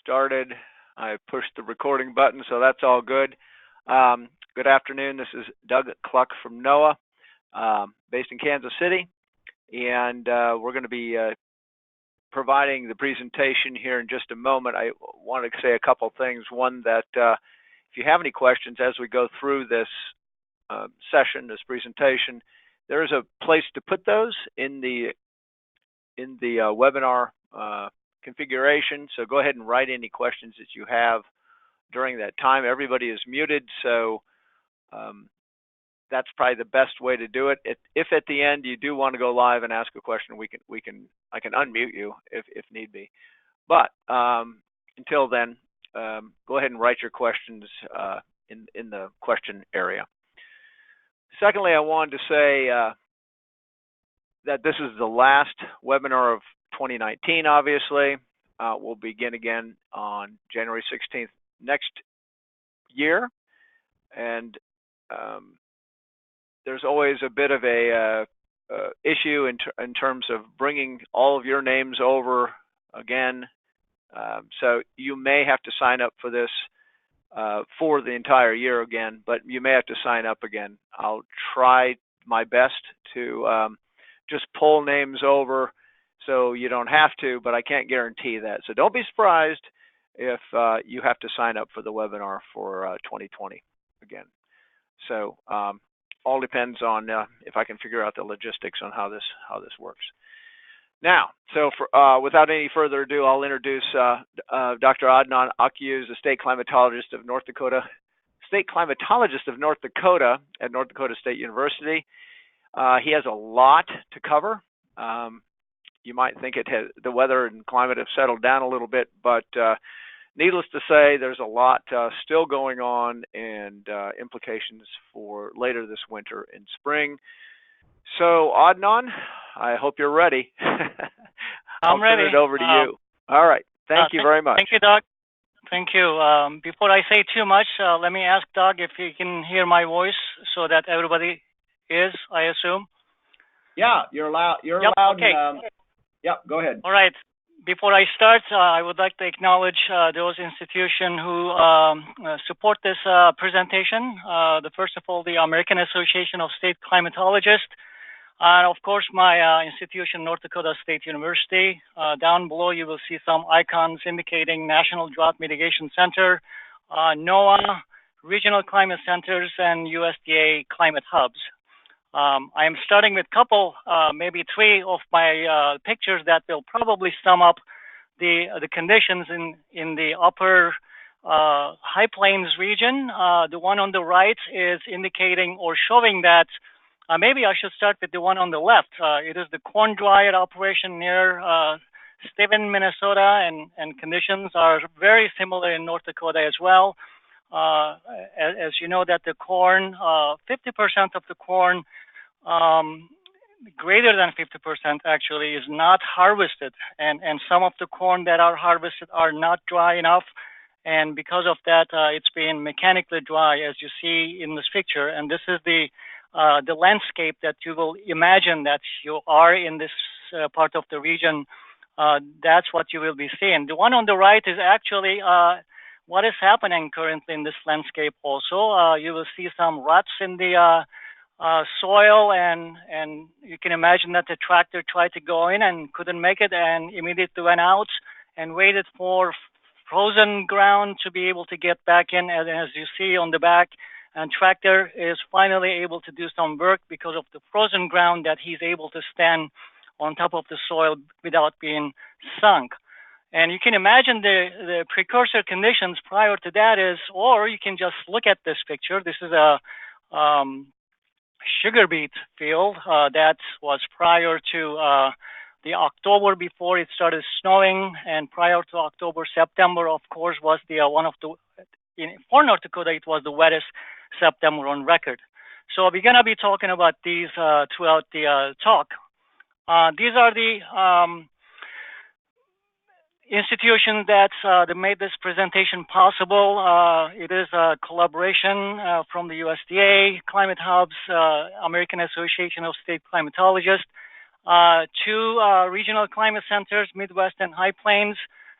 started. I pushed the recording button, so that's all good. Good afternoon. This is Doug Cluck from NOAA, based in Kansas City, and we're going to be providing the presentation here in just a moment. I want to say a couple things. One, that if you have any questions as we go through this session, this presentation, there is a place to put those in the webinar configuration. So go ahead and write any questions that you have during that time. Everybody is muted, so that's probably the best way to do it. If at the end you do want to go live and ask a question, I can unmute you if need be. But until then, go ahead and write your questions in the question area. Secondly, I wanted to say that this is the last webinar of 2019, obviously. We'll begin again on January 16th next year. And there's always a bit of a issue in terms of bringing all of your names over again. So you may have to sign up for this for the entire year again, but you may have to sign up again. I'll try my best to just pull names over so you don't have to, but I can't guarantee that. So don't be surprised if you have to sign up for the webinar for 2020 again. So all depends on if I can figure out the logistics on how this works. Now, so without any further ado, I'll introduce Dr. Adnan Akyüz, the state climatologist of North Dakota at North Dakota State University. He has a lot to cover. You might think the weather and climate have settled down a little bit, but needless to say, there's a lot still going on and implications for later this winter and spring. So, Adnan, I hope you're ready. I'm ready. Turn it over to you. All right. Thank you very much. Thank you, Doug. Thank you. Before I say too much, let me ask Doug if he can hear my voice so that everybody is, I assume. Yeah, you're loud. You're yep, loud. Okay. Yep, go ahead. All right. Before I start, I would like to acknowledge those institutions who support this presentation. First of all, the American Association of State Climatologists, and of course, my institution, North Dakota State University. Down below, you will see some icons indicating National Drought Mitigation Center, NOAA, Regional Climate Centers, and USDA Climate Hubs. I am starting with a couple, maybe three of my pictures that will probably sum up the conditions in the upper High Plains region. The one on the right is indicating or showing that maybe I should start with the one on the left. It is the corn dryer operation near Stephen, Minnesota, and conditions are very similar in North Dakota as well. As you know, that the corn, 50% of the corn, greater than 50% actually, is not harvested, and some of the corn that are harvested are not dry enough, and because of that, it's being mechanically dry, as you see in this picture. And this is the landscape that you will imagine that you are in this part of the region. That's what you will be seeing. The one on the right is actually what is happening currently in this landscape also. You will see some ruts in the soil, and you can imagine that the tractor tried to go in and couldn't make it and immediately went out and waited for frozen ground to be able to get back in. And as you see on the back, and tractor is finally able to do some work because of the frozen ground, that he's able to stand on top of the soil without being sunk. And you can imagine the precursor conditions prior to that is, or you can just look at this picture. This is a sugar beet field that was prior to the October before it started snowing, and prior to October, September, of course, was the for North Dakota, it was the wettest September on record. So we're going to be talking about these throughout the talk. These are the institutions that made this presentation possible. It is a collaboration from the USDA, Climate Hubs, American Association of State Climatologists, two regional climate centers, Midwest and High Plains,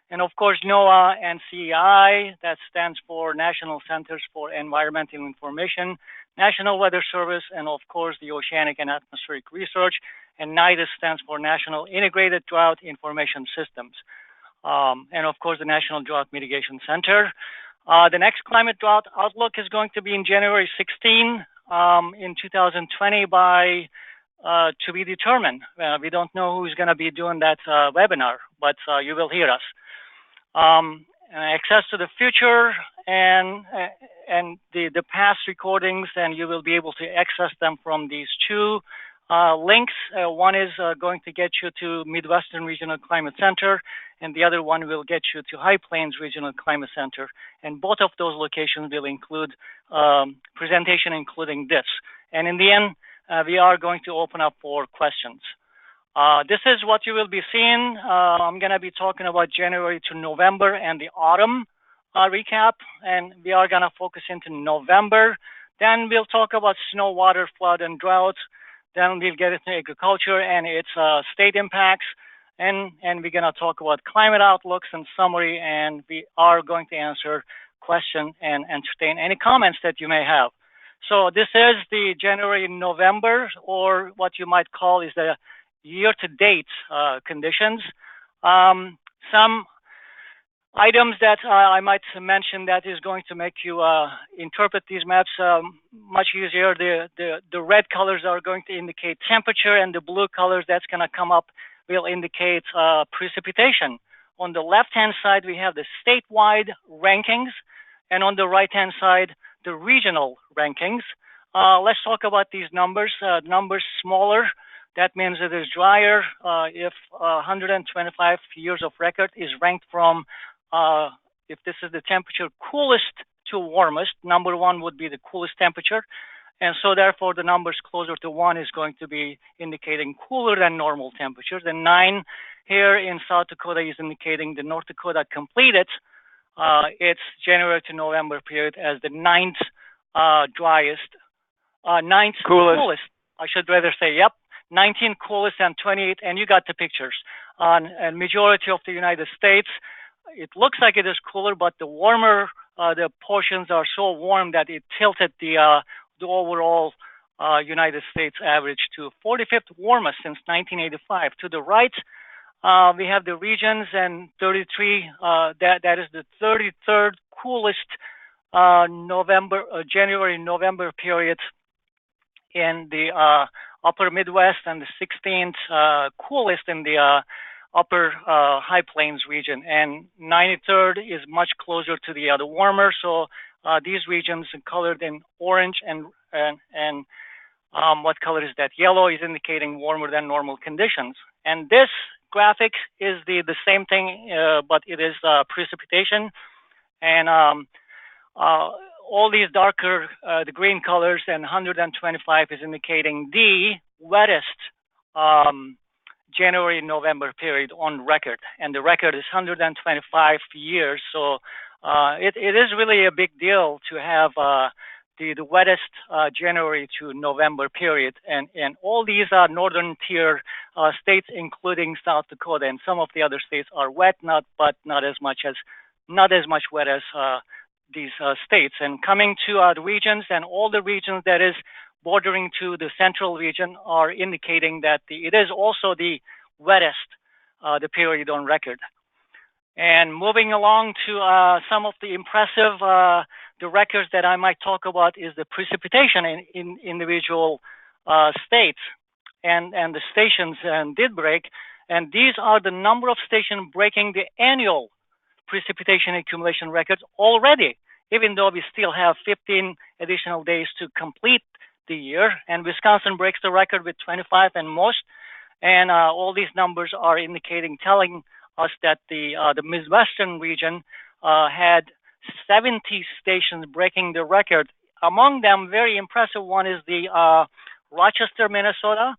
And of course, NOAA and CEI, that stands for National Centers for Environmental Information, National Weather Service, and of course, the Oceanic and Atmospheric Research. And NIDIS stands for National Integrated Drought Information Systems. And of course, the National Drought Mitigation Center. The next climate drought outlook is going to be in January 16 in 2020 by to be determined. We don't know who's going to be doing that webinar, but you will hear us. Access to the future and the past recordings, and you will be able to access them from these two links. One is going to get you to Midwestern Regional Climate Center, and the other one will get you to High Plains Regional Climate Center. And both of those locations will include presentation including this. And in the end, we are going to open up for questions. This is what you will be seeing. I'm going to be talking about January to November and the autumn recap, and we are going to focus into November. Then we'll talk about snow, water, flood, and drought. Then we'll get into agriculture and its state impacts, and we're going to talk about climate outlooks and summary, and we are going to answer questions and entertain any comments that you may have. So this is the January-November, or what you might call is the year-to-date conditions. Some items that I might mention that is going to make you interpret these maps much easier. The red colors are going to indicate temperature, and the blue colors that's going to come up will indicate precipitation. On the left-hand side, we have the statewide rankings, and on the right-hand side, the regional rankings. Let's talk about these numbers. Numbers smaller, that means it is drier. If 125 years of record is ranked from, if this is the temperature coolest to warmest, number one would be the coolest temperature. And so therefore the numbers closer to 1 is going to be indicating cooler than normal temperatures. And 9 here in South Dakota is indicating the North Dakota completed its January to November period as the ninth coolest. I should rather say, yep, 19 coolest and 28, and you got the pictures. A majority of the United States, it looks like it is cooler, but the warmer, the portions are so warm that it tilted the overall United States average to 45th warmest since 1985. To the right, we have the regions, and 33, that is the 33rd coolest January-November period in the upper Midwest, and the 16th coolest in the upper High Plains region. And 93rd is much closer to the warmer, so these regions are colored in orange, and what color is that? Yellow is indicating warmer than normal conditions. And this graphic is the same thing, but it is precipitation. And all these darker, the green colors, and 125 is indicating the wettest January-November period on record. And the record is 125 years. So it is really a big deal to have the wettest January to November period, and all these northern tier states, including South Dakota, and some of the other states are wet, but not as much wet as these states. And coming to the regions, and all the regions that is bordering to the central region are indicating that it is also the wettest the period on record. And moving along to some of the impressive the records that I might talk about is the precipitation in individual states, and the stations did break, and these are the number of stations breaking the annual precipitation accumulation records already, even though we still have 15 additional days to complete the year. And Wisconsin breaks the record with 25 and most, and all these numbers are telling us that the Midwestern region had 70 stations breaking the record. Among them, very impressive one is the Rochester, Minnesota.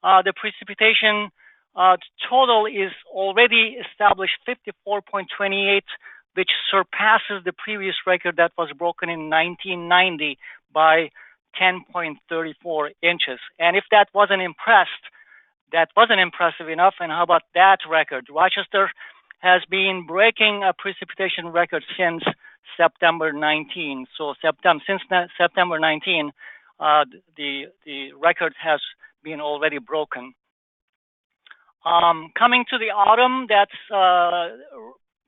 The precipitation total is already established 54.28, which surpasses the previous record that was broken in 1990 by 10.34 inches. And if that wasn't impressive enough, and how about that record? Rochester has been breaking a precipitation record since September 19. So since September 19, the record has been already broken. Coming to the autumn, that's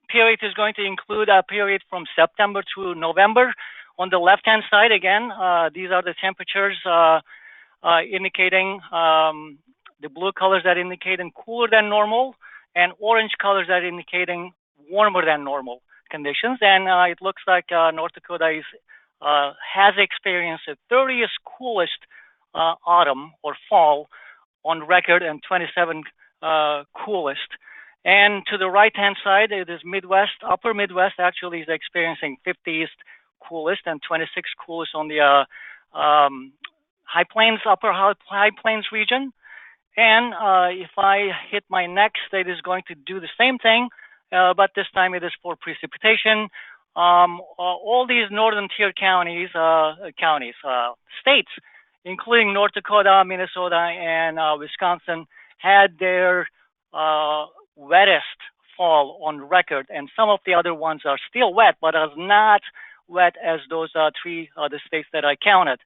period is going to include a period from September to November. On the left-hand side, again, these are the temperatures indicating the blue colors that indicating cooler than normal, and orange colors that indicating warmer than normal conditions. And it looks like North Dakota has experienced the 30th coolest autumn or fall on record, and 27 coolest. And to the right-hand side, it is Midwest, upper Midwest actually is experiencing 50th coolest and 26 coolest on the high plains, upper high plains region. And if I hit my next, it is going to do the same thing, but this time it is for precipitation. All these northern tier states, including North Dakota, Minnesota, and Wisconsin, had their wettest fall on record, and some of the other ones are still wet, but as not wet as those three other states that I counted.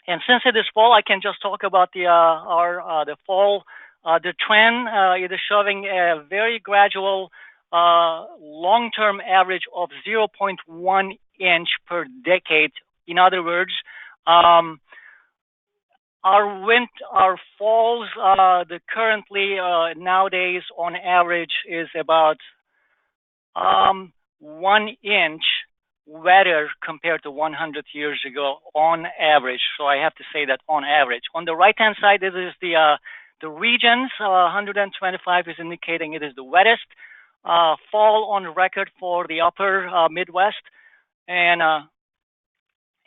And since it is fall, I can just talk about the fall. The trend it is showing a very gradual long-term average of 0.1 inch per decade. In other words, our falls, the currently nowadays on average is about 1 inch wetter compared to 100 years ago on average. So I have to say that on average. On the right-hand side, it is the regions. 125 is indicating it is the wettest fall on record for the upper Midwest, and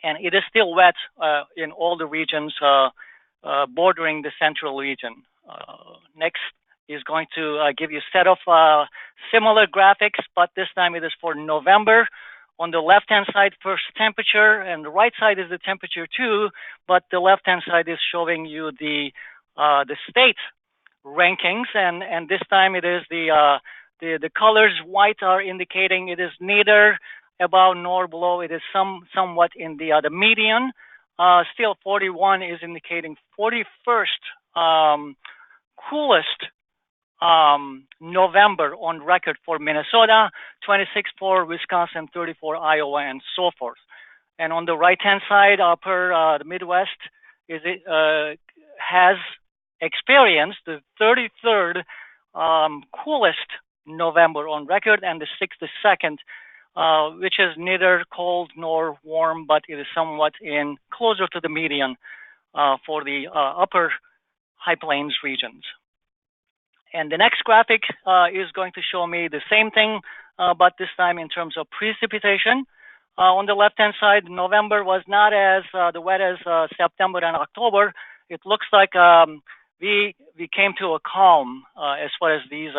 it is still wet in all the regions bordering the central region. Next is going to give you a set of similar graphics, but this time it is for November. On the left-hand side, first temperature, and the right side is the temperature too, but the left-hand side is showing you the state rankings, and this time it is the colors white are indicating it is neither above nor below. It is somewhat in the median. Still 41 is indicating 41st coolest November on record for Minnesota, 26 for Wisconsin, 34 Iowa, and so forth. And on the right-hand side, upper the Midwest has experienced the 33rd coolest November on record, and the 62nd, which is neither cold nor warm, but it is somewhat closer to the median for the upper high plains regions. And the next graphic is going to show me the same thing, but this time in terms of precipitation. On the left-hand side, November was not as the wet as September and October. It looks like we came to a calm as far as these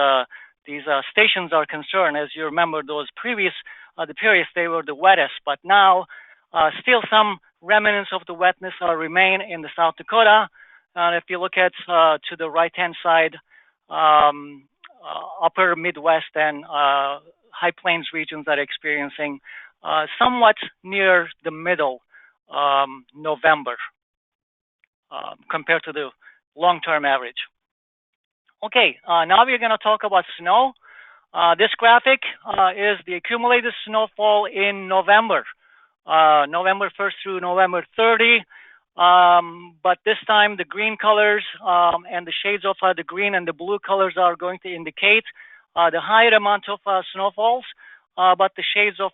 stations are concerned. As you remember, those previous the periods, they were the wettest, but now still some remnants of the wetness remain in the South Dakota. And if you look at to the right-hand side, upper Midwest and high plains regions are experiencing somewhat near the middle November compared to the long-term average. Okay, now we're going to talk about snow. This graphic is the accumulated snowfall in November, November 1st through November 30. But this time the green colors and the shades of the green and the blue colors are going to indicate the higher amount of snowfalls, but the shades of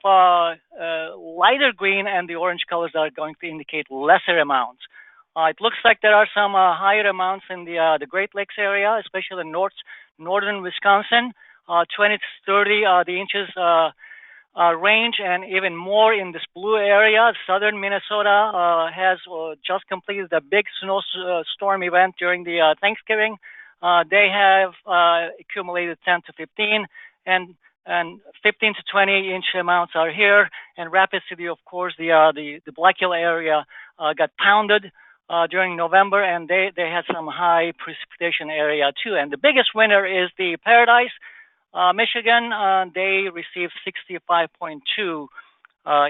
lighter green and the orange colors are going to indicate lesser amounts. It looks like there are some higher amounts in the Great Lakes area, especially in northern Wisconsin, 20 to 30 the inches range, and even more in this blue area. Southern Minnesota has just completed a big snowstorm event during the Thanksgiving. They have accumulated 10 to 15, and 15 to 20 inch amounts are here. And Rapid City, of course, the Black Hill area got pounded during November, and they had some high precipitation area too. And the biggest winner is the Paradise, Michigan. They received 65.2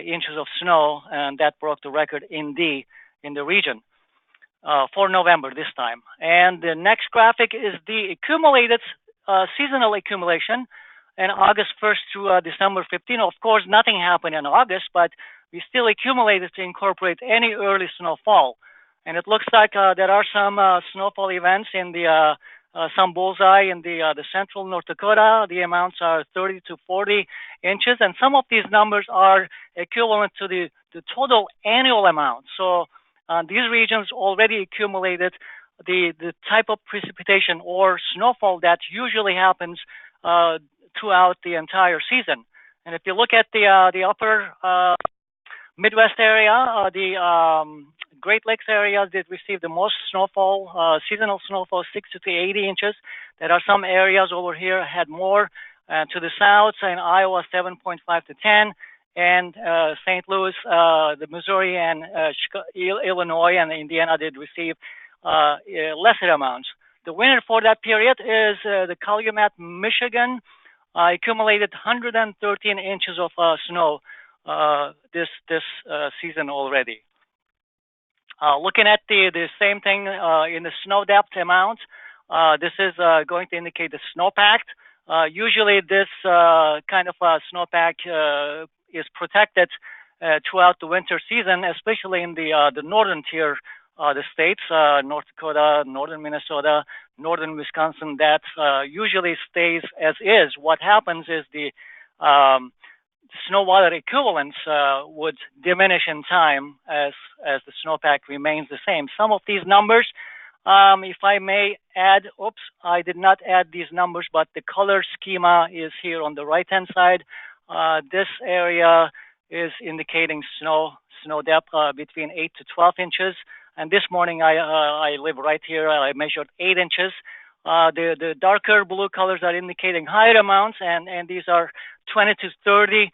inches of snow, and that broke the record in the region for November this time. And the next graphic is the accumulated seasonal accumulation in August 1st through December 15th. Of course, nothing happened in August, but we still accumulated to incorporate any early snowfall. And it looks like there are some snowfall events in the some bullseye in the central North Dakota. The amounts are 30 to 40 inches, and some of these numbers are equivalent to the total annual amount. So these regions already accumulated the type of precipitation or snowfall that usually happens throughout the entire season. And if you look at the upper Midwest area, the Great Lakes area did receive the most snowfall, seasonal snowfall, 60 to 80 inches. There are some areas over here had more. To the south, in Iowa, 7.5 to 10, and St. Louis, the Missouri, and Illinois and Indiana did receive lesser amounts. The winner for that period is the Calumet, Michigan, accumulated 113 inches of snow this season already. Looking at the same thing in the snow depth amount, this is going to indicate the snowpack. Usually this kind of snowpack is protected throughout the winter season, especially in the northern tier, the states, North Dakota, northern Minnesota, northern Wisconsin, that usually stays as is. What happens is the snow water equivalents would diminish in time as the snowpack remains the same. Some of these numbers, if I may add, I did not add these numbers, but the color schema is here on the right-hand side. This area is indicating snow depth between 8 to 12 inches. And this morning, I live right here. I measured 8 inches. The darker blue colors are indicating higher amounts, and these are 20 to 30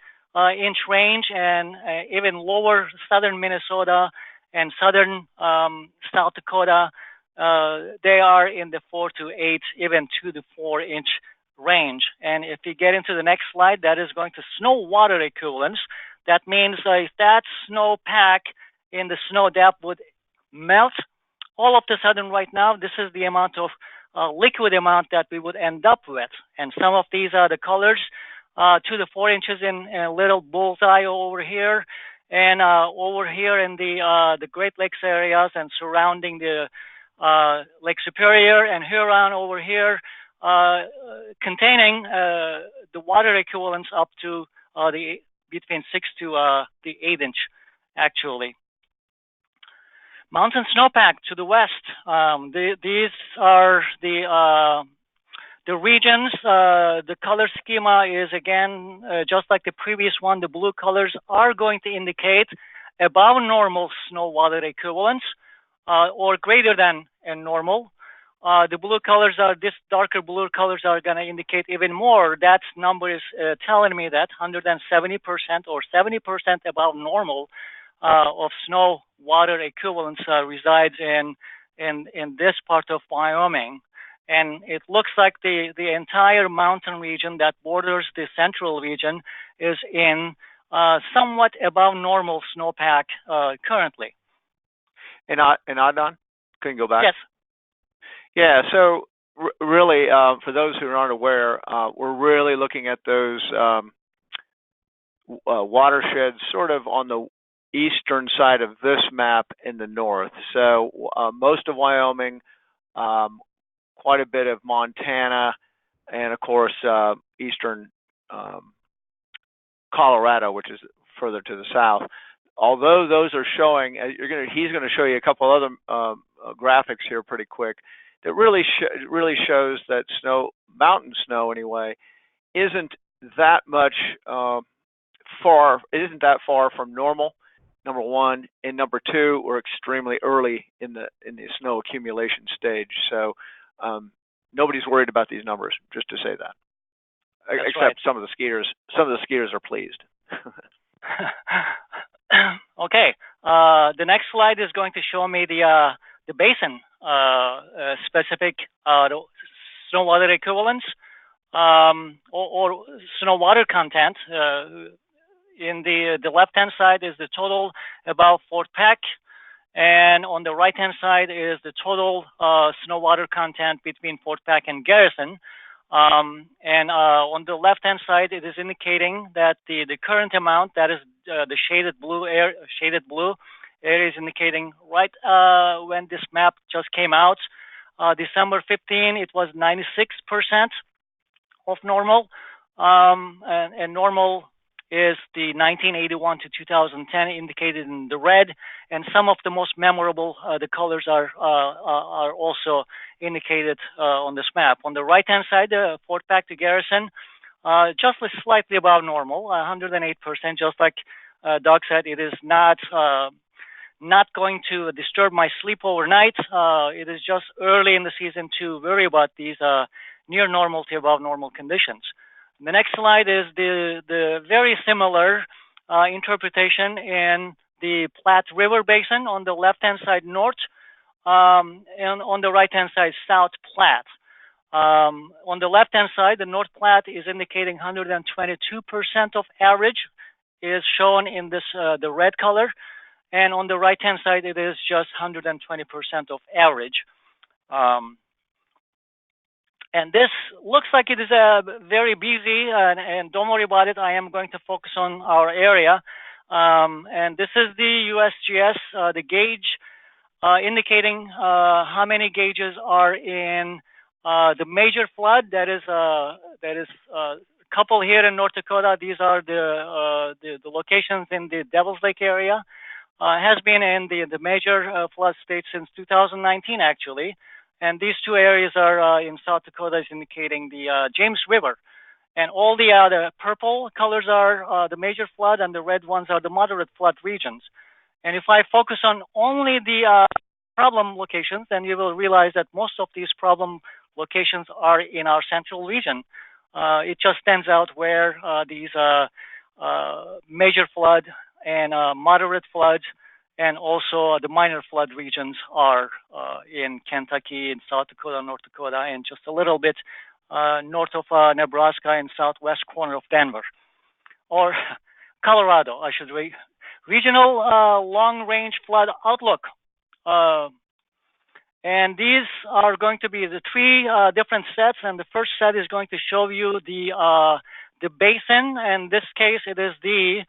inch range, and even lower southern Minnesota and southern South Dakota, they are in the 4 to 8, even 2 to 4 inch range. And if you get into the next slide, that is going to snow water equivalents. That means if that snowpack in the snow depth would melt all of the sudden right now, this is the amount of liquid amount that we would end up with. And some of these are the colors, 2 to 4 inches in a little bullseye over here, and over here in the Great Lakes areas and surrounding the Lake Superior and Huron over here, containing the water equivalents up to between 6 to the 8 inch, actually. Mountain snowpack to the west. These are the regions. The color schema is again just like the previous one. The blue colors are going to indicate above normal snow water equivalents or greater than normal. The blue colors are, this darker blue colors are going to indicate even more. That number is telling me that 170% or 70% above normal of snow water equivalents resides in this part of Wyoming. And it looks like the entire mountain region that borders the central region is in somewhat above normal snowpack currently. And Adnan, can you go back? Yes. Yeah, so really, for those who aren't aware, we're really looking at those watersheds sort of on the eastern side of this map in the north. So most of Wyoming, quite a bit of Montana, and of course eastern Colorado, which is further to the south. Although those are showing, he's going to show you a couple other graphics here pretty quick. That really shows that mountain snow anyway, isn't that much isn't that far from normal. Number one, and number two, we're extremely early in the snow accumulation stage. So nobody's worried about these numbers. Just to say that, except right. Some of the skiers. Some of the skiers are pleased. Okay. The next slide is going to show me the basin specific snow water equivalents or snow water content. In the left hand side is the total about Fort Peck, and on the right hand side is the total snow water content between Fort Peck and Garrison. And on the left hand side, it is indicating that the current amount, that is the shaded blue area is indicating right when this map just came out, December 15, it was 96% of normal, and normal is the 1981 to 2010 indicated in the red, and some of the most memorable, the colors are also indicated on this map. On the right-hand side, Fort Peck to Garrison, just slightly above normal, 108%. Just like Doug said, it is not going to disturb my sleep overnight. It is just early in the season to worry about these near normal to above normal conditions. The next slide is the very similar interpretation in the Platte River Basin. On the left-hand side, north, and on the right-hand side, South Platte. On the left-hand side, the North Platte is indicating 122% of average is shown in this the red color, and on the right-hand side, it is just 120% of average. And this looks like it is very busy, and don't worry about it. I am going to focus on our area. And this is the USGS, the gauge indicating how many gauges are in the major flood. That is a couple here in North Dakota. These are the locations in the Devil's Lake area. Has been in the major flood state since 2019, actually. And these two areas are in South Dakota, is indicating the James River. And all the purple colors are the major flood, and the red ones are the moderate flood regions. And if I focus on only the problem locations, then you will realize that most of these problem locations are in our central region. It just stands out where these major flood and moderate flood and also the minor flood regions are in Kentucky, in South Dakota, North Dakota, and just a little bit north of Nebraska and southwest corner of Denver, or Colorado, I should say. Regional long-range flood outlook. And these are going to be the three different sets, and the first set is going to show you the basin. In this case, it is the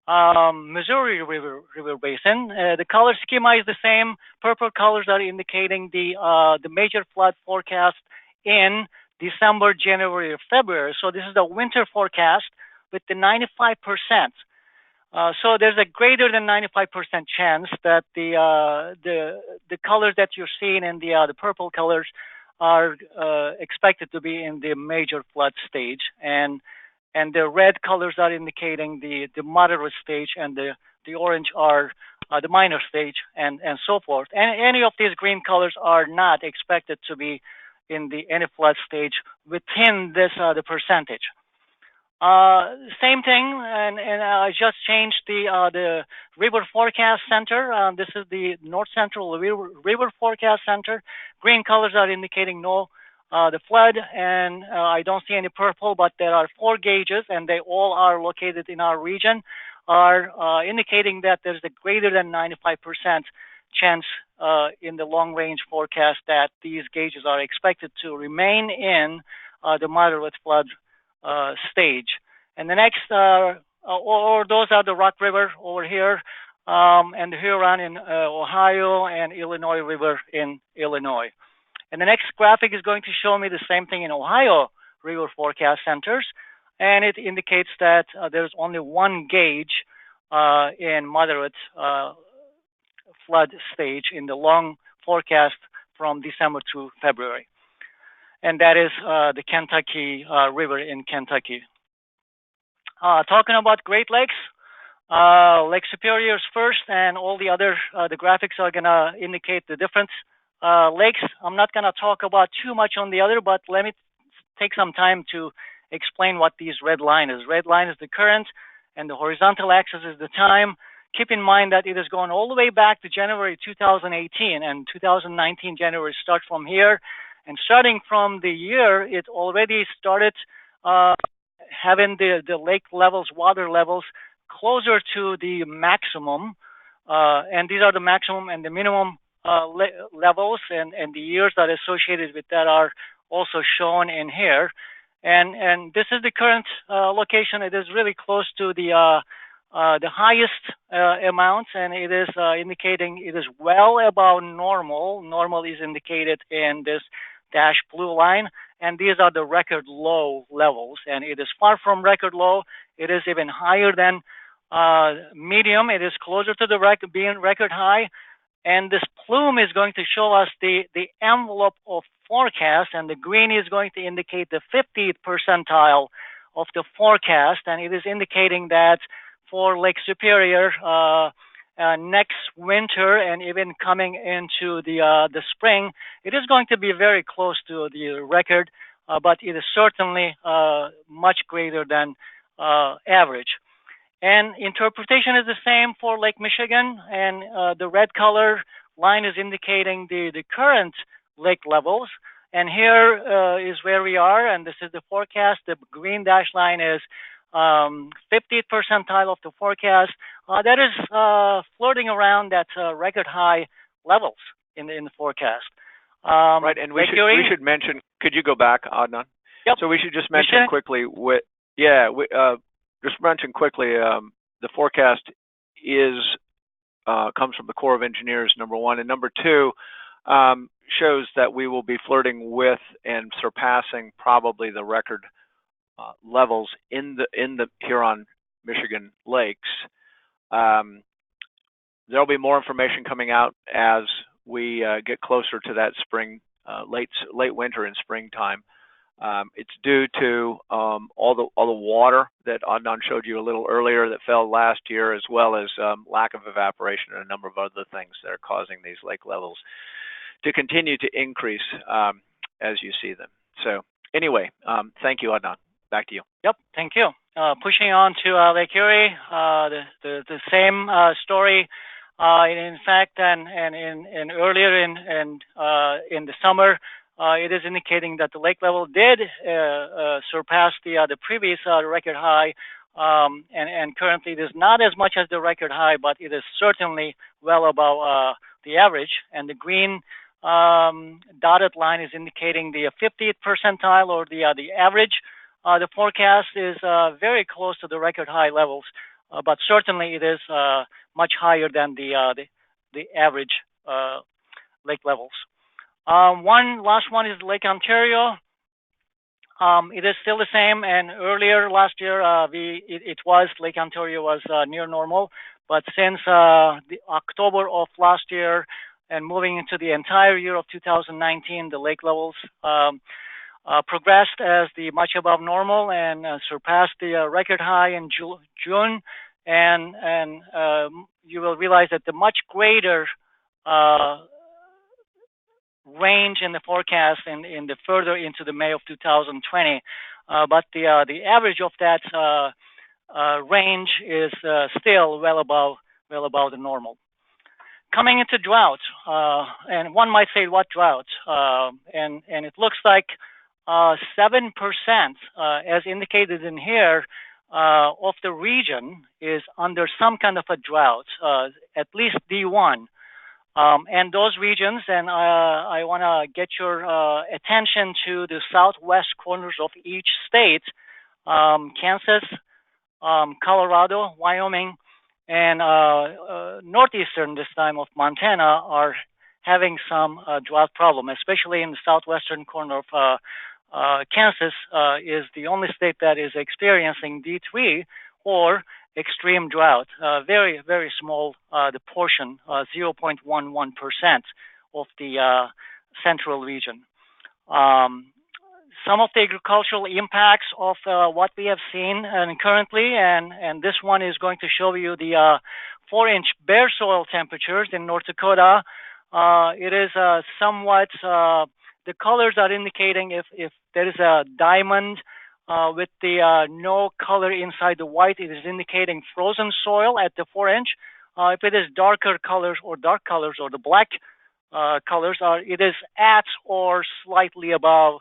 Missouri River Basin. The color schema is the same. Purple colors are indicating the major flood forecast in December, January, or February. So this is the winter forecast with the 95%. So there's a greater than 95% chance that the colors that you're seeing in the purple colors are expected to be in the major flood stage, and the red colors are indicating the moderate stage, and the orange are the minor stage, and so forth. And any of these green colors are not expected to be in any flood stage within this the percentage. Same thing, and I just changed the River Forecast Center. This is the North Central River Forecast Center. Green colors are indicating no the flood, and I don't see any purple, but there are 4 gauges, and they all are located in our region, are indicating that there's a greater than 95% chance in the long-range forecast that these gauges are expected to remain in the moderate flood stage. And the next, or those are the Rock River over here, and the Huron in Ohio, and Illinois River in Illinois. And the next graphic is going to show me the same thing in Ohio River Forecast Centers, and it indicates that there's only 1 gauge in moderate flood stage in the long forecast from December to February. And that is the Kentucky River in Kentucky. Talking about Great Lakes, Lake Superior is first, and all the other, the graphics are going to indicate the different lakes. I'm not going to talk about too much on the other, but let me take some time to explain what these red line is. Red line is the current, and the horizontal axis is the time. keep in mind that it is going all the way back to January 2018, and 2019 January start from here. And starting from the year, it already started having the lake levels, water levels, closer to the maximum. And these are the maximum and the minimum levels, and the years that are associated with that are also shown in here. And this is the current location. It is really close to the highest amounts, and it is indicating it is well above normal. Normal is indicated in this dashed blue line, and these are the record low levels, and it is far from record low. It is even higher than medium. It is closer to the being record high, and this plume is going to show us the envelope of forecast, and the green is going to indicate the 50th percentile of the forecast, and it is indicating that for Lake Superior next winter and even coming into the spring, it is going to be very close to the record, but it is certainly much greater than average. And interpretation is the same for Lake Michigan, and the red color line is indicating the current lake levels. And here is where we are, and this is the forecast. The green dashed line is 50th percentile of the forecast. That is flirting around that record high levels in the forecast. Right, and we should mention. Could you go back, Adnan? Yep. So we should just mention quickly. Just mention quickly. The forecast comes from the Corps of Engineers, number one, and number two shows that we will be flirting with and surpassing probably the record levels in the Huron, Michigan lakes. There'll be more information coming out as we get closer to that spring, late winter and springtime. It's due to all the water that Adnan showed you a little earlier that fell last year, as well as lack of evaporation and a number of other things that are causing these lake levels to continue to increase as you see them. So anyway, thank you, Adnan. Back to you. Yep, thank you. Pushing on to Lake Erie, the same story. In fact, and earlier in the summer, it is indicating that the lake level did surpass the previous record high, and currently it is not as much as the record high, but it is certainly well above the average. And the green dotted line is indicating the 50th percentile, or the average. The forecast is very close to the record high levels, but certainly it is much higher than the average lake levels. Last one is Lake Ontario. It is still the same, and earlier last year Lake Ontario was near normal, but since the October of last year and moving into the entire year of 2019, the lake levels progressed as the much above normal and surpassed the record high in June, and you will realize that the much greater range in the forecast in the further into the May of 2020, but the average of that range is still well above the normal. Coming into drought, and one might say, what drought? And it looks like 7%, as indicated in here, of the region is under some kind of a drought, at least D1. And those regions, and I want to get your attention to the southwest corners of each state, Kansas, Colorado, Wyoming, and northeastern this time of Montana are having some drought problem, especially in the southwestern corner of Kansas is the only state that is experiencing D3 or extreme drought. Very, very small the portion, 0.11% of the central region. Some of the agricultural impacts of what we have seen currently, and this one is going to show you the 4-inch bare soil temperatures in North Dakota. It is somewhat, the colors are indicating if there is a diamond with the no color inside the white, it is indicating frozen soil at the 4-inch. If it is darker colors or dark colors or the black colors, it is at or slightly above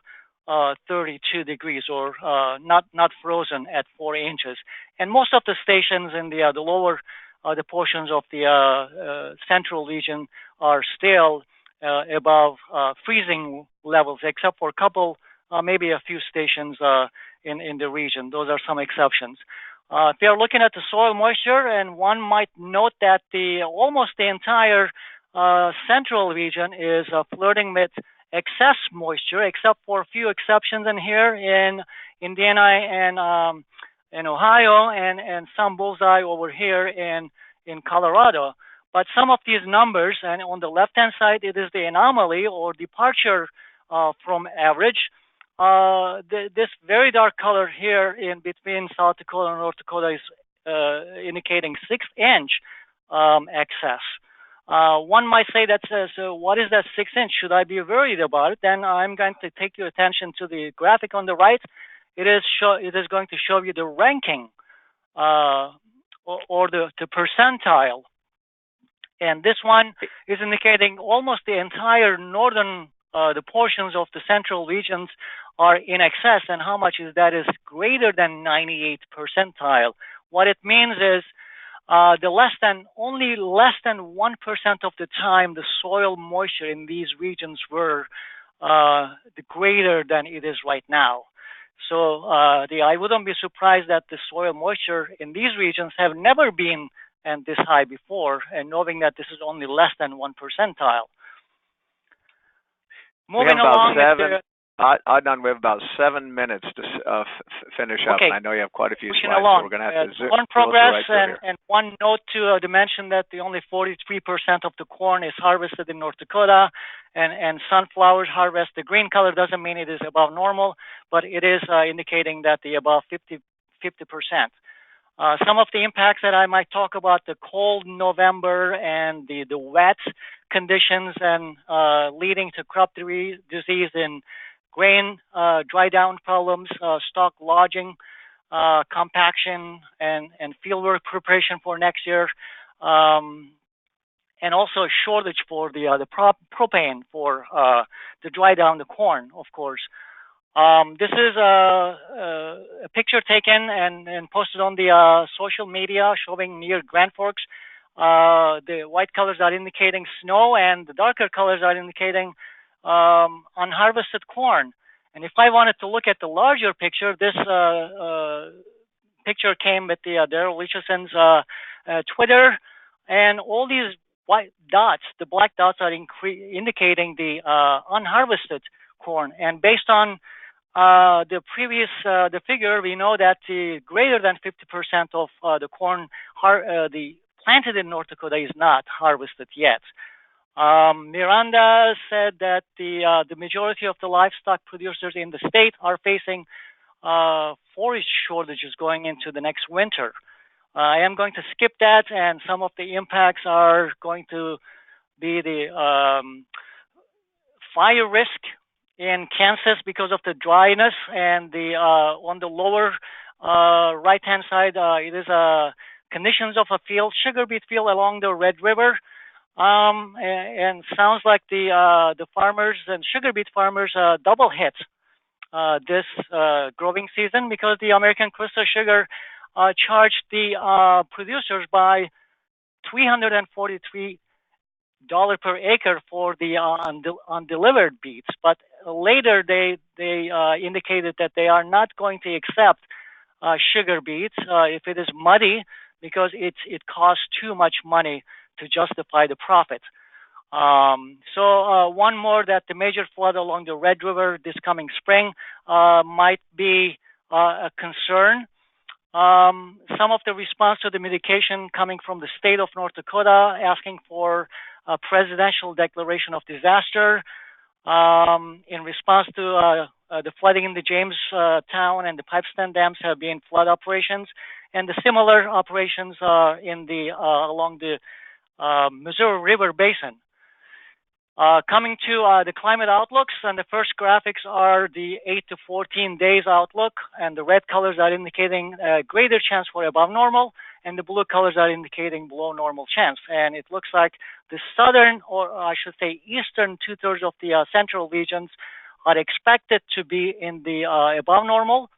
32 degrees, or not frozen at 4 inches. And most of the stations in the lower the portions of the central region are still above freezing levels, except for a couple, maybe a few stations in the region. Those are some exceptions. If you are looking at the soil moisture, and one might note that almost the entire central region is flirting with excess moisture, except for a few exceptions in here in Indiana and in Ohio, and some bullseye over here in Colorado. But some of these numbers, and on the left-hand side, it is the anomaly or departure from average. This very dark color here in between South Dakota and North Dakota is indicating 6-inch excess. One might say that, so what is that 6-inch? Should I be worried about it? Then I'm going to take your attention to the graphic on the right. It is going to show you the ranking or the percentile. And this one is indicating almost the entire northern, the portions of the central regions are in excess, and how much is that is greater than 98th percentile. What it means is only less than 1% of the time the soil moisture in these regions were the greater than it is right now. So I wouldn't be surprised that the soil moisture in these regions have never been and this high before, and knowing that this is only less than 1 percentile. Moving along. Adnan, we have about 7 minutes to finish up. Okay. And I know you have quite a few slides, along. So we're going to have to zoom. Corn progress, and one note to mention that the only 43% of the corn is harvested in North Dakota, and sunflowers harvest. The green color doesn't mean it is above normal, but it is indicating that the above 50%. Some of the impacts that I might talk about: the cold November and the wet conditions, and leading to crop disease in grain, dry down problems, stalk lodging, compaction, and fieldwork preparation for next year, and also a shortage for the propane for to dry down the corn, of course. This is a picture taken and posted on the social media showing near Grand Forks. The white colors are indicating snow, and the darker colors are indicating unharvested corn. And if I wanted to look at the larger picture, this picture came with the Daryl Richardson's Twitter, and all these white dots, the black dots, are indicating the unharvested corn. And based on the previous the figure, we know that greater than 50% of the corn the planted in North Dakota is not harvested yet. Miranda said that the majority of the livestock producers in the state are facing forage shortages going into the next winter. I am going to skip that, and some of the impacts are going to be the fire risk in Kansas because of the dryness, and on the lower right-hand side, it is conditions of a field, sugar beet field along the Red River, and sounds like the farmers and sugar beet farmers double hit this growing season, because the American Crystal Sugar charged the producers by $343 per acre for the undelivered beets, but later they indicated that they are not going to accept sugar beets if it is muddy, because it costs too much money to justify the profit. So one more, that the major flood along the Red River this coming spring might be a concern. Some of the response to the mitigation coming from the state of North Dakota, asking for a presidential declaration of disaster in response to the flooding in the Jamestown and the Pipestem dams have been flood operations, and the similar operations in along the Missouri River basin. Coming to the climate outlooks, and the first graphics are the 8 to 14 days outlook, and the red colors are indicating a greater chance for above normal, and the blue colors are indicating below normal chance. And it looks like the southern, or I should say eastern two-thirds of the central regions are expected to be in the above normal.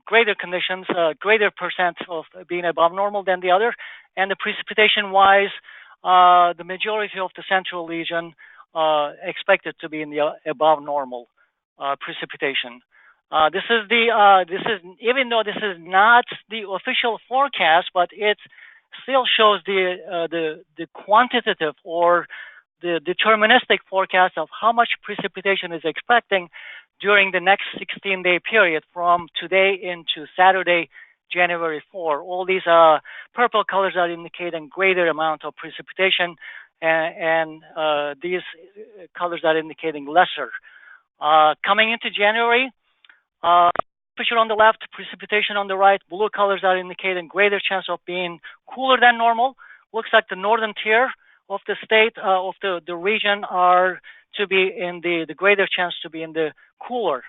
Greater conditions, greater percent of being above normal than the other, and the precipitation-wise, the majority of the central region expected to be in the above normal precipitation. This is even though this is not the official forecast, but it still shows the quantitative or the deterministic forecast of how much precipitation is expecting during the next 16-day period from today into Saturday, January 4. All these purple colors are indicating greater amount of precipitation, and these colors are indicating lesser. Coming into January, temperature on the left, precipitation on the right, blue colors are indicating greater chance of being cooler than normal. Looks like the northern tier of the state, of the region, are to be in the greater chance to be in the cooler.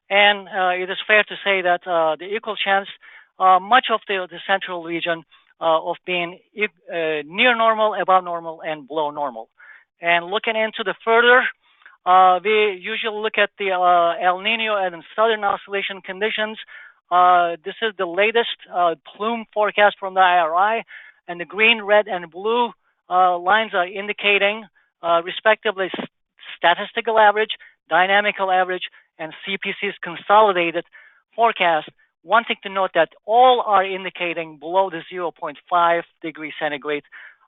And it is fair to say that the equal chance, much of the central region, of being near normal, above normal, and below normal. And looking into the further, we usually look at the El Nino and southern oscillation conditions. This is the latest plume forecast from the IRI, and the green, red, and blue lines are indicating, respectively, statistical average, dynamical average, and CPC's consolidated forecast. One thing to note that all are indicating below the 0.5 degree centigrade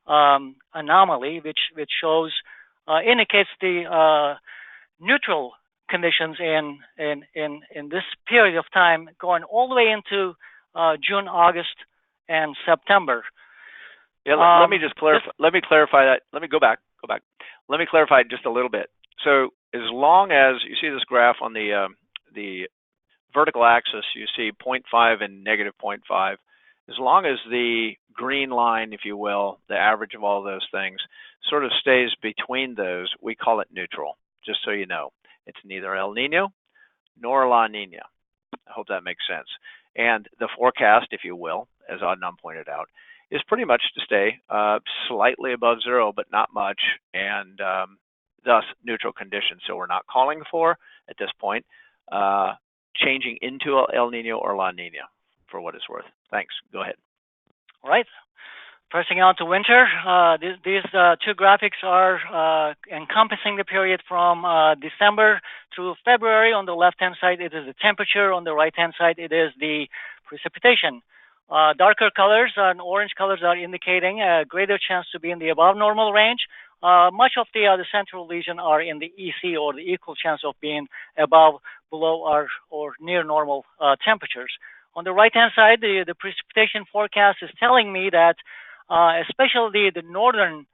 anomaly, which shows indicates the neutral conditions in this period of time, going all the way into June, August, and September. Yeah, let me just clarify. Let me clarify that. Let me go back. Let me clarify just a little bit. So as long as you see this graph on the vertical axis, you see 0.5 and negative 0.5. As long as the green line, if you will, the average of all those things, sort of stays between those, we call it neutral, just so you know. It's neither El Nino nor La Nina. I hope that makes sense. And the forecast, if you will, as Adnan pointed out, is pretty much to stay slightly above zero, but not much, and thus neutral conditions. So we're not calling for, at this point, changing into El Nino or La Nina, for what it's worth. Thanks. Go ahead. All right. Pressing on to winter, these two graphics are encompassing the period from December through February. On the left-hand side, it is the temperature. On the right-hand side, it is the precipitation. Darker colors and orange colors are indicating a greater chance to be in the above normal range. Much of the central region are in the EC, or the equal chance of being above, below, or near normal temperatures. On the right-hand side, the precipitation forecast is telling me that especially the northern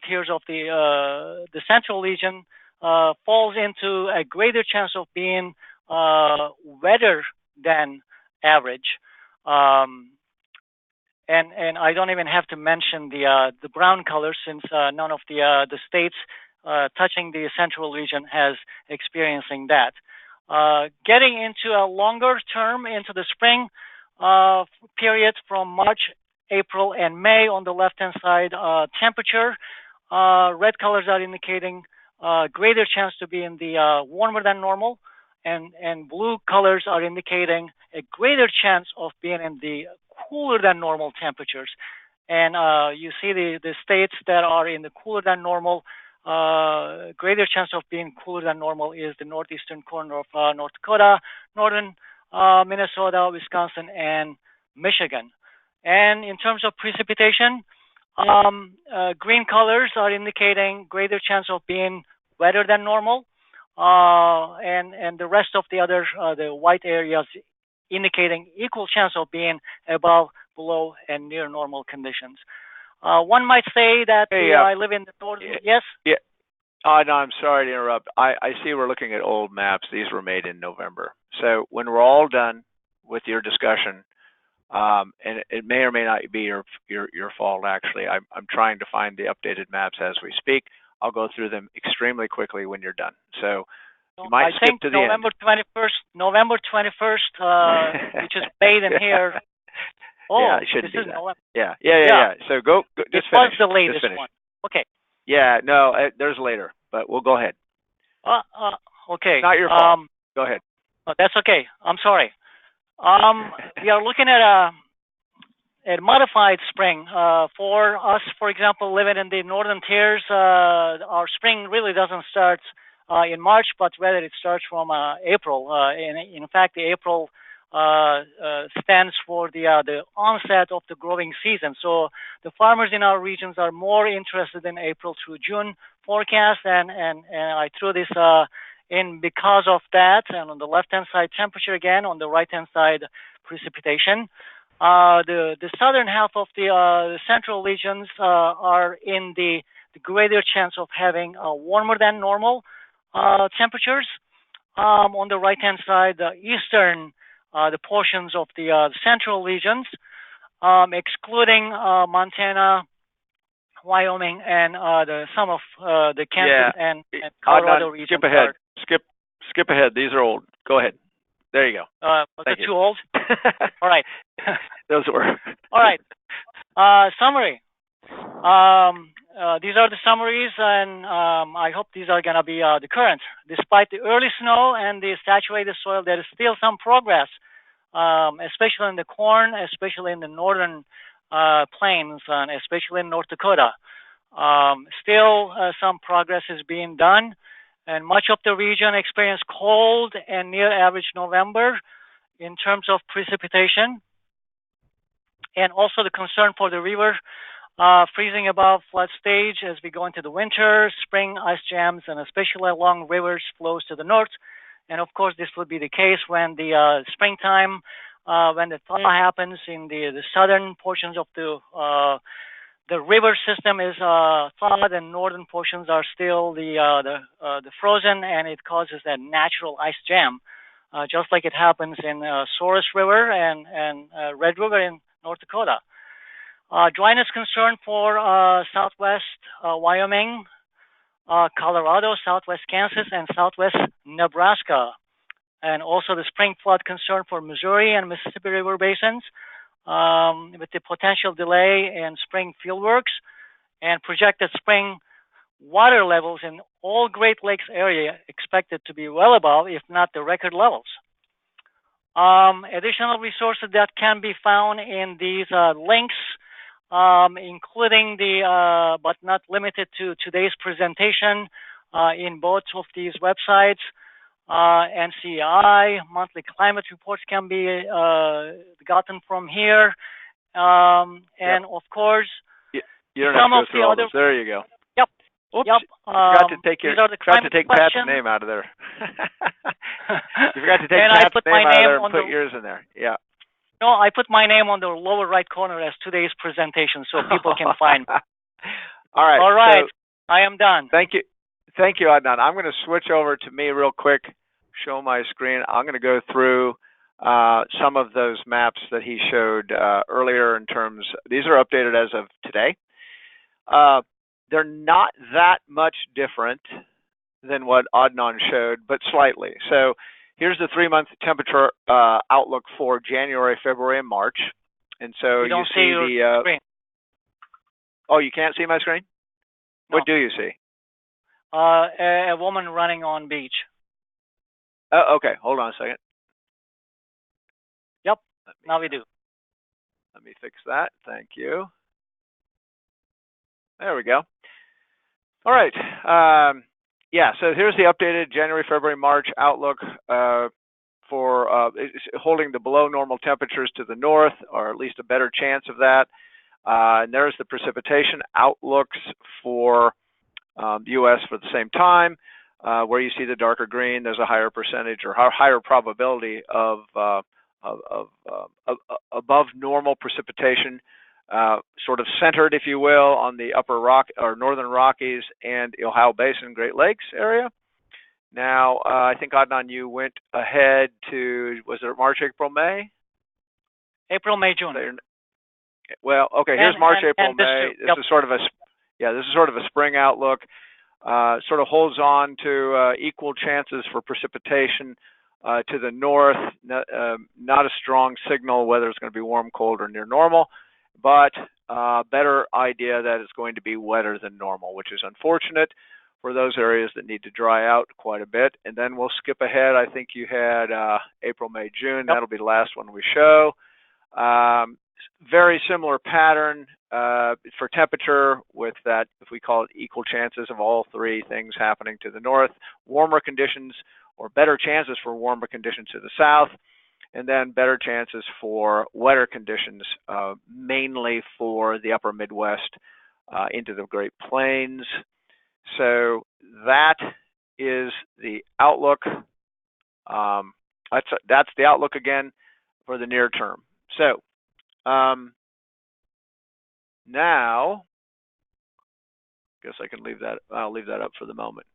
tiers of the central region falls into a greater chance of being wetter than average. And I don't even have to mention the brown colors, since none of the states touching the central region has experiencing that. Getting into a longer term, into the spring period from March, April, and May, on the left-hand side, temperature, red colors are indicating greater chance to be in the warmer than normal, and blue colors are indicating a greater chance of being in the cooler than normal temperatures. And you see the states that are in the cooler than normal, greater chance of being cooler than normal is the northeastern corner of North Dakota, northern Minnesota, Wisconsin, and Michigan. And in terms of precipitation, green colors are indicating greater chance of being wetter than normal, and the rest of the other, the white areas, indicating equal chance of being above, below, and near normal conditions. One might say that I live in the north. Yes? Yeah. Oh, no, I'm sorry to interrupt. I see we're looking at old maps. These were made in November. So when we're all done with your discussion, And it may or may not be your fault. Actually, I'm trying to find the updated maps as we speak. I'll go through them extremely quickly when you're done. So you might skip to the November end. 21st, November 21st, which is late in here. Oh, yeah, it shouldn't this be is that. November. Yeah. So go just it finish. was the latest Just finish. one. Okay. Yeah, no, there's later, but we'll go ahead. Okay. Not your fault. Go ahead. That's okay. I'm sorry. We are looking at a modified spring. For us, for example, living in the northern tiers, our spring really doesn't start in March, but rather it starts from April. In fact, the April stands for the onset of the growing season. So the farmers in our regions are more interested in April through June forecast, and I threw this in because of that. And on the left-hand side, temperature again. On the right-hand side, precipitation. The southern half of the central regions are in the greater chance of having warmer than normal temperatures. On the right-hand side, the eastern, the portions of the central regions, excluding Montana, Wyoming, and some of the Kansas and Colorado regions. Skip ahead. Skip ahead. These are old. Go ahead. There you go. Was it too old? All right. Those were. All right. Summary. These are the summaries, and I hope these are going to be the current. Despite the early snow and the saturated soil, there is still some progress, especially in the corn, especially in the northern plains, and especially in North Dakota. Still, some progress is being done, and much of the region experienced cold and near average November in terms of precipitation, and also the concern for the river freezing above flood stage as we go into the winter, spring ice jams, and especially along rivers flows to the north. And of course, this would be the case when the springtime, when the thaw happens in the southern portions of the river system is thawed, and northern portions are still the frozen, and it causes that natural ice jam, just like it happens in Souris River and Red River in North Dakota. Dryness concern for southwest Wyoming, Colorado, southwest Kansas, and southwest Nebraska. And also the spring flood concern for Missouri and Mississippi River basins, with the potential delay in spring fieldworks and projected spring water levels in all Great Lakes area expected to be well above, if not the record levels. Additional resources that can be found in these links, including the, but not limited to today's presentation, in both of these websites. NCI monthly climate reports can be gotten from here, and of course, you don't have to go through all those. There you go. Yep. Oops. Yep. Forgot to take Pat's name out of there. You forgot to take Pat's name out of there and put yours in there. Yeah. No, I put my name on the lower right corner as today's presentation, so people can find me. All right. All right. So, I am done. Thank you, Adnan. I'm going to switch over to me real quick. Show my screen. I'm going to go through some of those maps that he showed earlier. In terms, these are updated as of today. They're not that much different than what Adnan showed, but slightly. So here's the 3-month temperature outlook for January, February, and March. And so you don't see your screen. Oh, you can't see my screen? No. What do you see? A woman running on beach. Oh, okay. Hold on a second. Yep. Now we do. Let me fix that. Thank you. There we go. All right. Yeah, so here's the updated January, February, March outlook for holding the below normal temperatures to the north, or at least a better chance of that. And there's the precipitation outlooks for the U.S. for the same time. Where you see the darker green, there's a higher percentage or higher probability of above normal precipitation, sort of centered, if you will, on the upper northern Rockies and Ohio Basin, Great Lakes area. Now, I think Adnan, you went ahead to, was it March, April, May? April, May, June. Well, okay. Here's March, April, May. This is sort of a spring outlook. Sort of holds on to equal chances for precipitation to the north. Not a strong signal whether it's going to be warm, cold, or near normal, but better idea that it's going to be wetter than normal, which is unfortunate for those areas that need to dry out quite a bit. And then we'll skip ahead. I think you had April, May, June. Yep. That'll be the last one we show. Very similar pattern for temperature with that, if we call it equal chances of all three things happening to the north, warmer conditions or better chances for warmer conditions to the south, and then better chances for wetter conditions, mainly for the upper Midwest into the Great Plains. So that is the outlook. That's the outlook again for the near term. So now, I guess I can leave that. I'll leave that up for the moment.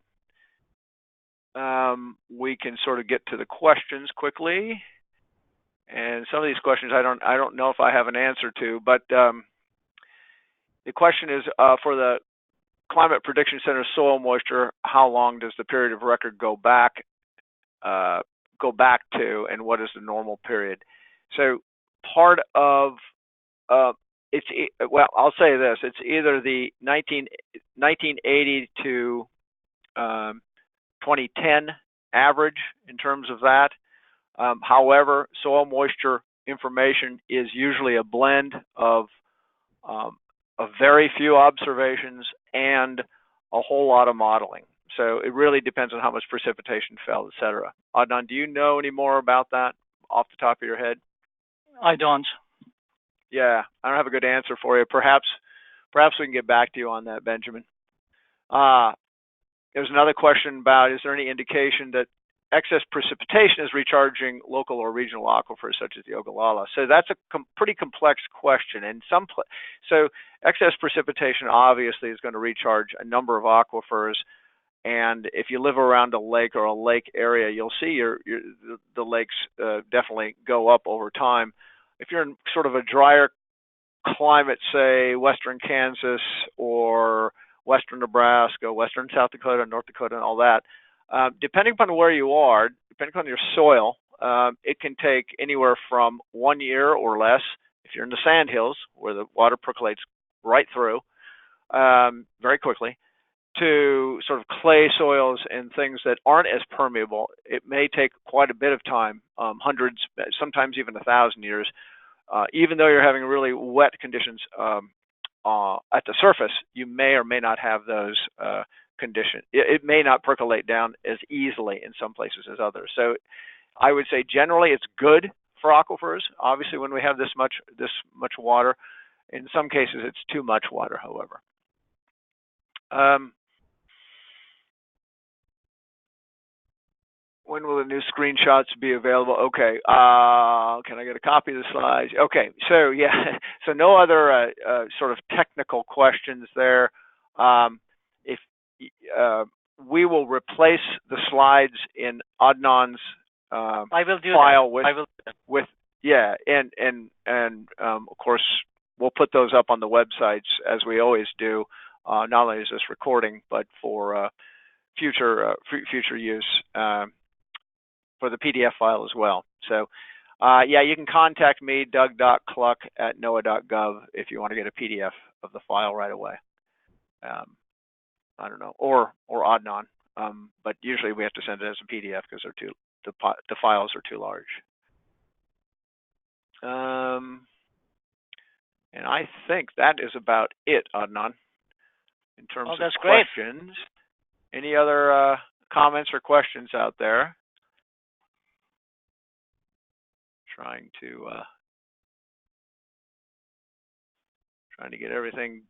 We can sort of get to the questions quickly, and some of these questions I don't know if I have an answer to, but the question is for the Climate Prediction Center soil moisture, how long does the period of record go back to, and what is the normal period? So part of well, I'll say this: it's either the 1980 to 2010 average in terms of that. However, soil moisture information is usually a blend of a very few observations and a whole lot of modeling. So it really depends on how much precipitation fell, et cetera. Adnan, do you know any more about that off the top of your head? I don't. Yeah, I don't have a good answer for you. Perhaps we can get back to you on that, Benjamin. There's another question about, is there any indication that excess precipitation is recharging local or regional aquifers such as the Ogallala? So that's a pretty complex question. And so excess precipitation obviously is going to recharge a number of aquifers. And if you live around a lake or a lake area, you'll see the lakes definitely go up over time. If you're in sort of a drier climate, say western Kansas or western Nebraska, western South Dakota, North Dakota, and all that, depending upon where you are, depending on your soil, it can take anywhere from 1 year or less, if you're in the sand hills where the water percolates right through very quickly, to sort of clay soils and things that aren't as permeable. It may take quite a bit of time, hundreds, sometimes even 1,000 years, even though you're having really wet conditions at the surface. You may or may not have those conditions. It may not percolate down as easily in some places as others. So I would say generally it's good for aquifers. Obviously, when we have this much water, in some cases it's too much water, however. When will the new screenshots be available? Okay. Can I get a copy of the slides? Okay. So yeah. So no other sort of technical questions there. If we will replace the slides in Adnan's I will do file that. with yeah, and of course we'll put those up on the websites as we always do. Not only is this recording, but for future use. For the PDF file as well. So, yeah, you can contact me, doug.cluck@noaa.gov, if you want to get a PDF of the file right away. I don't know, or Adnan, but usually we have to send it as a PDF because the files are too large. And I think that is about it, Adnan, in terms of questions. Great. Any other comments or questions out there? Trying to get everything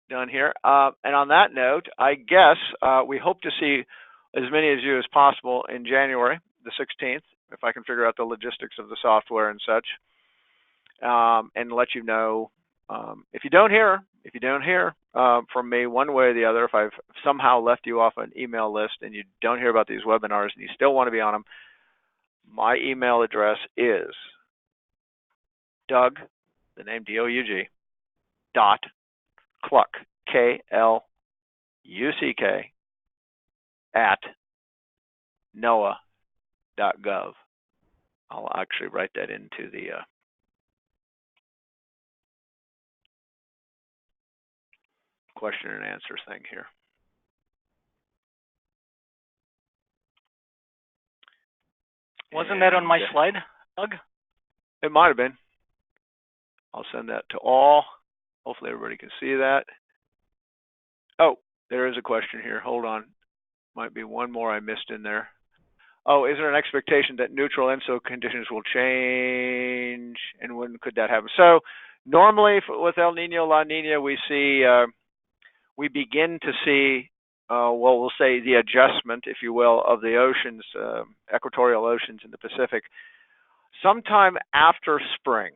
done here. And on that note, I guess we hope to see as many of you as possible in January the 16th, if I can figure out the logistics of the software and such, and let you know if you don't hear from me one way or the other. If I've somehow left you off an email list and you don't hear about these webinars and you still want to be on them, my email address is Doug, the name D-O-U-G, dot Kluck, K-L-U-C-K, at NOAA.gov. I'll actually write that into the question and answer thing here. Wasn't that on my slide, Doug? It might have been. I'll send that to all. Hopefully everybody can see that. Oh, there is a question here. Hold on. Might be one more I missed in there. Oh, is there an expectation that neutral ENSO conditions will change, and when could that happen? So normally with El Nino, La Nina, we see, we begin to see, well, we'll say the adjustment, if you will, of the oceans, equatorial oceans in the Pacific, sometime after spring.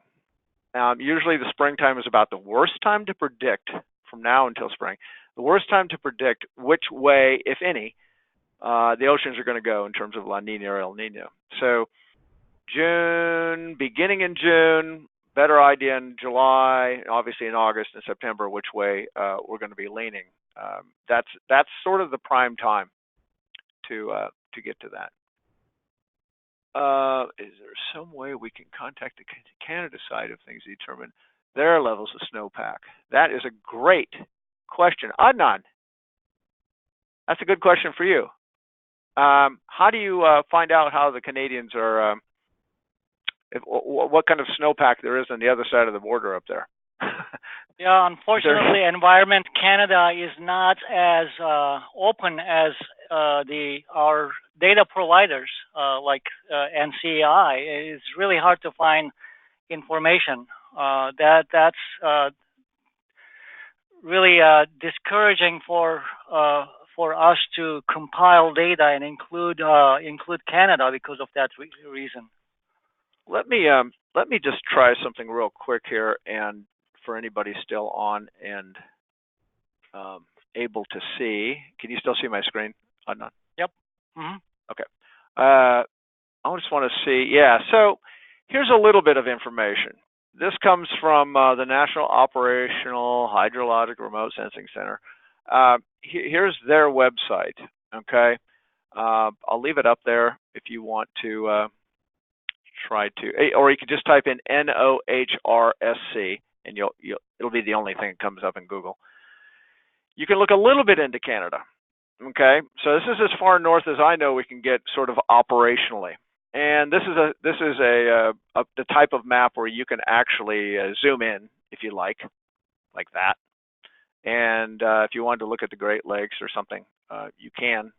Usually the springtime is about the worst time to predict, from now until spring, the worst time to predict which way, if any, the oceans are going to go in terms of La Nina or El Nino. So June, beginning in June, better idea in July, obviously in August and September, which way we're going to be leaning. That's sort of the prime time to get to that. Is there some way we can contact the Canada side of things to determine their levels of snowpack? That is a great question. Adnan, that's a good question for you. How do you find out how the Canadians are, what kind of snowpack there is on the other side of the border up there? Yeah, unfortunately, Environment Canada is not as open as our data providers like NCAI. It's really hard to find information. That's really discouraging for us to compile data and include Canada because of that reason. Let me just try something real quick here, and for anybody still on and able to see, can you still see my screen, Adnan? Yep. Mm-hmm. Okay. I just want to see. Yeah. So here's a little bit of information. This comes from the National Operational Hydrologic Remote Sensing Center. Here's their website. Okay. I'll leave it up there if you want to try to, or you can just type in NOHRSC, and it'll be the only thing that comes up in Google. You can look a little bit into Canada. Okay, so this is as far north as I know we can get sort of operationally, and this is the type of map where you can actually zoom in if you like that. And if you wanted to look at the Great Lakes or something, you can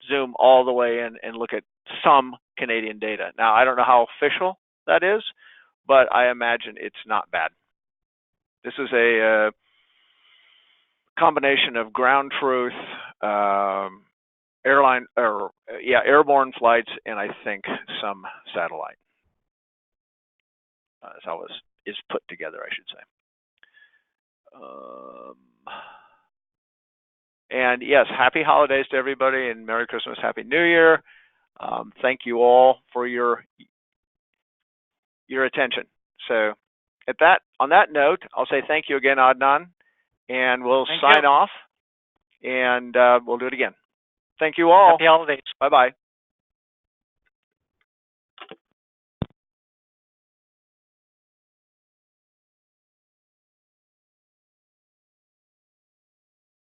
zoom all the way in and look at some Canadian data. Now, I don't know how official that is, but I imagine it's not bad. This is a combination of ground truth, airborne flights, and I think some satellite. That's how it is put together, I should say. And yes, happy holidays to everybody, and Merry Christmas, Happy New Year. Thank you all for your attention. So on that note, I'll say thank you again, Adnan, and we'll sign off, and we'll do it again. Thank you all. Happy holidays. Bye-bye.